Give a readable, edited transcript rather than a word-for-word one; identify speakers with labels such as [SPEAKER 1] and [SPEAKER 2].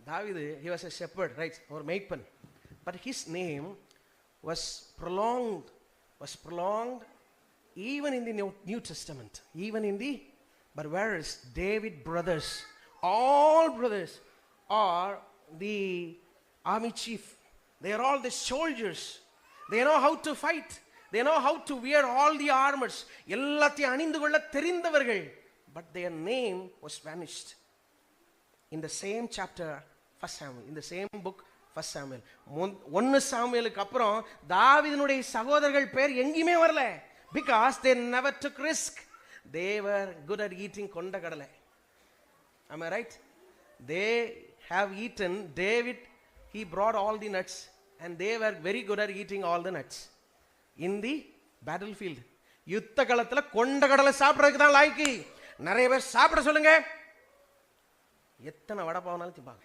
[SPEAKER 1] தாவீது, he was a shepherd, right, or மேய்ப்பன். But his name was prolonged even in the New Testament, even in the, but whereas David brothers, all brothers are the army chief. They are all the soldiers. They know how to fight. They know how to wear all the armors. எல்லாத்தையும் அணிந்து கொள்ள தெரிந்தவர்கள். But their name was vanished. In the same chapter, 1 Samuel, in the same book, 1 Samuel, 1 சாமுவேலுக்கு அப்புறம் தாவீதினுடைய சகோதரர்கள் பேர் எங்கேயுமே வரல. Because they never took risk. They were good at eating கொண்ட கடலை. Am I right? They have eaten, David, he brought all the nuts, and they were very good at eating all the nuts in the battlefield. யுத்த களத்துல கொண்ட கடலை சாப்பிடுறதுக்கு தான் லாய்க்கு. நிறைய பேர் சாப்பிட சொல்லுங்க, எத்தனை வடை பாவனாலும் திம்பாங்க.